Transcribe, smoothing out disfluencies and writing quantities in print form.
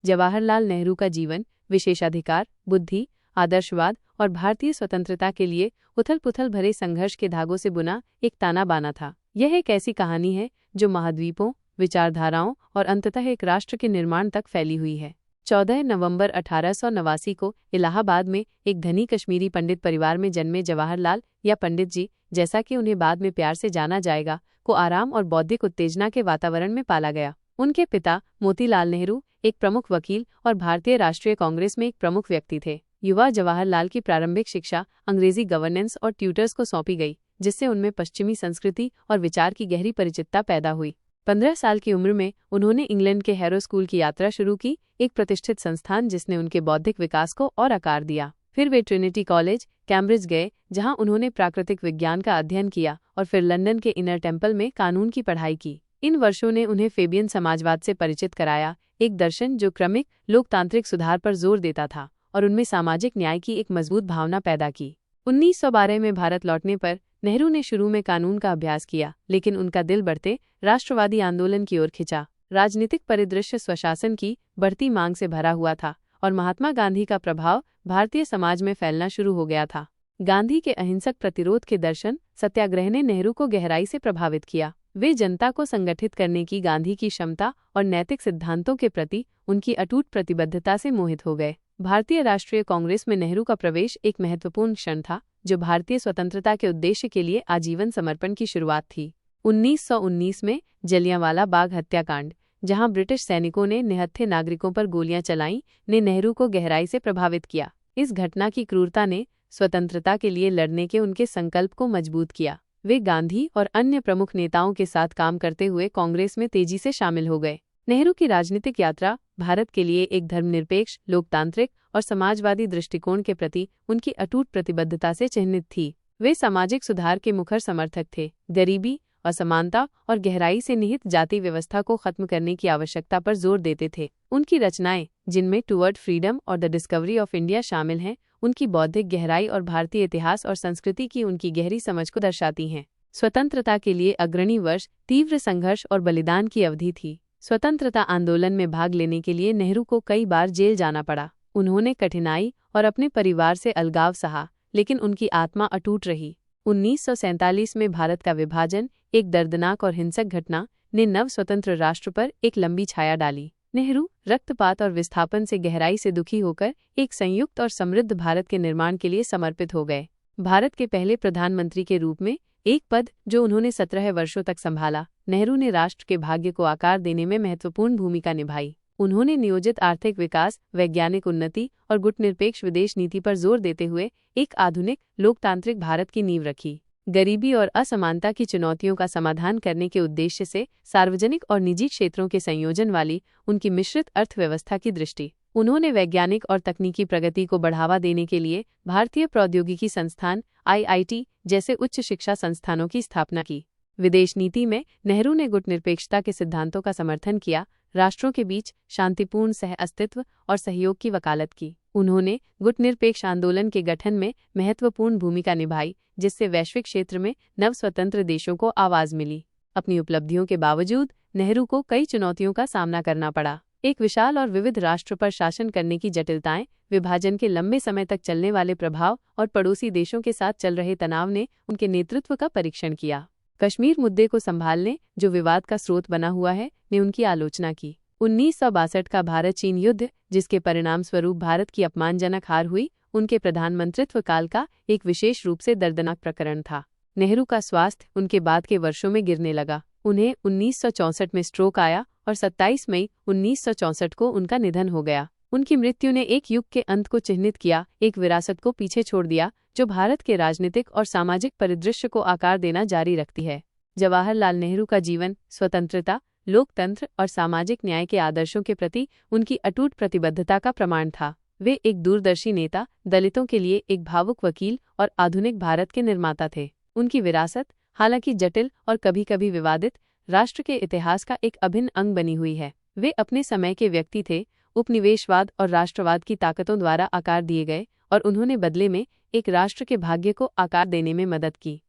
जवाहरलाल नेहरू का जीवन विशेषाधिकार, बुद्धि, आदर्शवाद और भारतीय स्वतंत्रता के लिए उथल-पुथल भरे संघर्ष के धागों से बुना एक ताना बाना था। यह एक ऐसी कहानी है जो महाद्वीपों, विचारधाराओं और अंततः एक राष्ट्र के निर्माण तक फैली हुई है। 14 नवंबर 1889 को इलाहाबाद में एक धनी कश्मीरी पंडित परिवार में जन्मे जवाहरलाल या पंडित जी, जैसा कि उन्हें बाद में प्यार से जाना जाएगा, को आराम और बौद्धिक उत्तेजना के वातावरण में पाला गया। उनके पिता मोतीलाल नेहरू एक प्रमुख वकील और भारतीय राष्ट्रीय कांग्रेस में एक प्रमुख व्यक्ति थे। युवा जवाहरलाल की प्रारंभिक शिक्षा अंग्रेजी गवर्नेंस और ट्यूटर्स को सौंपी गई, जिससे उनमें पश्चिमी संस्कृति और विचार की गहरी परिचितता पैदा हुई। 15 साल की उम्र में उन्होंने इंग्लैंड के हैरो स्कूल की यात्रा शुरू की, एक प्रतिष्ठित संस्थान जिसने उनके बौद्धिक विकास को और आकार दिया। फिर वे ट्रिनिटी कॉलेज, कैम्ब्रिज गए, जहां उन्होंने प्राकृतिक विज्ञान का अध्ययन किया, और फिर लंदन के इनर टेम्पल में कानून की पढ़ाई की। इन वर्षों ने उन्हें फेबियन समाजवाद से परिचित कराया, एक दर्शन जो क्रमिक लोकतांत्रिक सुधार पर जोर देता था और उनमें सामाजिक न्याय की एक मजबूत भावना पैदा की। 1912 में भारत लौटने पर नेहरू ने शुरू में कानून का अभ्यास किया, लेकिन उनका दिल बढ़ते राष्ट्रवादी आंदोलन की ओर खिंचा। राजनीतिक परिदृश्य स्वशासन की बढ़ती मांग से भरा हुआ था और महात्मा गांधी का प्रभाव भारतीय समाज में फैलना शुरू हो गया था। गांधी के अहिंसक प्रतिरोध के दर्शन सत्याग्रह ने नेहरू को गहराई से प्रभावित किया। वे जनता को संगठित करने की गांधी की क्षमता और नैतिक सिद्धांतों के प्रति उनकी अटूट प्रतिबद्धता से मोहित हो गए। भारतीय राष्ट्रीय कांग्रेस में नेहरू का प्रवेश एक महत्वपूर्ण क्षण था, जो भारतीय स्वतंत्रता के उद्देश्य के लिए आजीवन समर्पण की शुरुआत थी। 1919 में जलियांवाला बाग हत्याकांड, जहां ब्रिटिश सैनिकों ने निहत्थे नागरिकों पर गोलियां चलाईं, ने नेहरू को गहराई से प्रभावित किया। इस घटना की क्रूरता ने स्वतंत्रता के लिए लड़ने के उनके संकल्प को मजबूत किया। वे गांधी और अन्य प्रमुख नेताओं के साथ काम करते हुए कांग्रेस में तेजी से शामिल हो गए। नेहरू की राजनीतिक यात्रा भारत के लिए एक धर्मनिरपेक्ष, लोकतांत्रिक और समाजवादी दृष्टिकोण के प्रति उनकी अटूट प्रतिबद्धता से चिह्नित थी। वे सामाजिक सुधार के मुखर समर्थक थे, गरीबी, असमानता और गहराई से निहित जाति व्यवस्था को खत्म करने की आवश्यकता पर जोर देते थे। उनकी रचनाएं, जिनमें टुवर्ड फ्रीडम और द डिस्कवरी ऑफ इंडिया शामिल हैं, उनकी बौद्धिक गहराई और भारतीय इतिहास और संस्कृति की उनकी गहरी समझ को दर्शाती हैं। स्वतंत्रता के लिए अग्रणी वर्ष तीव्र संघर्ष और बलिदान की अवधि थी। स्वतंत्रता आंदोलन में भाग लेने के लिए नेहरू को कई बार जेल जाना पड़ा। उन्होंने कठिनाई और अपने परिवार से अलगाव सहा, लेकिन उनकी आत्मा अटूट रही। 1947 में भारत का विभाजन, एक दर्दनाक और हिंसक घटना, ने नव स्वतंत्र राष्ट्र पर एक लंबी छाया डाली। नेहरू रक्तपात और विस्थापन से गहराई से दुखी होकर एक संयुक्त और समृद्ध भारत के निर्माण के लिए समर्पित हो गए। भारत के पहले प्रधानमंत्री के रूप में, एक पद जो उन्होंने 17 वर्षों तक संभाला, नेहरू ने राष्ट्र के भाग्य को आकार देने में महत्वपूर्ण भूमिका निभाई। उन्होंने नियोजित आर्थिक विकास, वैज्ञानिक उन्नति और गुटनिरपेक्ष विदेश नीति पर जोर देते हुए एक आधुनिक लोकतांत्रिक भारत की नींव रखी। गरीबी और असमानता की चुनौतियों का समाधान करने के उद्देश्य से सार्वजनिक और निजी क्षेत्रों के संयोजन वाली उनकी मिश्रित अर्थव्यवस्था की दृष्टि। उन्होंने वैज्ञानिक और तकनीकी प्रगति को बढ़ावा देने के लिए भारतीय प्रौद्योगिकी संस्थान (IIT) जैसे उच्च शिक्षा संस्थानों की स्थापना की। विदेश नीति में नेहरू ने गुटनिरपेक्षता के सिद्धांतों का समर्थन किया, राष्ट्रों के बीच शांतिपूर्ण सह-अस्तित्व और सहयोग की वकालत की। उन्होंने गुटनिरपेक्ष आंदोलन के गठन में महत्वपूर्ण भूमिका निभाई, जिससे वैश्विक क्षेत्र में नव स्वतंत्र देशों को आवाज मिली। अपनी उपलब्धियों के बावजूद नेहरू को कई चुनौतियों का सामना करना पड़ा। एक विशाल और विविध राष्ट्र पर शासन करने की जटिलताएं, विभाजन के लंबे समय तक चलने वाले प्रभाव और पड़ोसी देशों के साथ चल रहे तनाव ने उनके नेतृत्व का परीक्षण किया। कश्मीर मुद्दे को संभालने, जो विवाद का स्रोत बना हुआ है, ने उनकी आलोचना की। 1962 का भारत-चीन युद्ध, जिसके परिणाम स्वरूप भारत की अपमानजनक हार हुई, उनके प्रधानमंत्रित्व काल का एक विशेष रूप से दर्दनाक प्रकरण था। नेहरू का स्वास्थ्य उनके बाद के वर्षों में गिरने लगा। उन्हें 1964 में स्ट्रोक आया और 27 मई 1964 को उनका निधन हो गया। उनकी मृत्यु ने एक युग के अंत को चिह्नित किया, एक विरासत को पीछे छोड़ दिया जो भारत के राजनीतिक और सामाजिक परिदृश्य को आकार देना जारी रखती है। जवाहरलाल नेहरू का जीवन स्वतंत्रता, लोकतंत्र और सामाजिक न्याय के आदर्शों के प्रति उनकी अटूट प्रतिबद्धता का प्रमाण था। वे एक दूरदर्शी नेता, दलितों के लिए एक भावुक वकील और आधुनिक भारत के निर्माता थे। उनकी विरासत, हालांकि जटिल और कभी-कभी विवादित, राष्ट्र के इतिहास का एक अभिन्न अंग बनी हुई है। वे अपने समय के व्यक्ति थे, उपनिवेशवाद और राष्ट्रवाद की ताकतों द्वारा आकार दिए गए, और उन्होंने बदले में एक राष्ट्र के भाग्य को आकार देने में मदद की।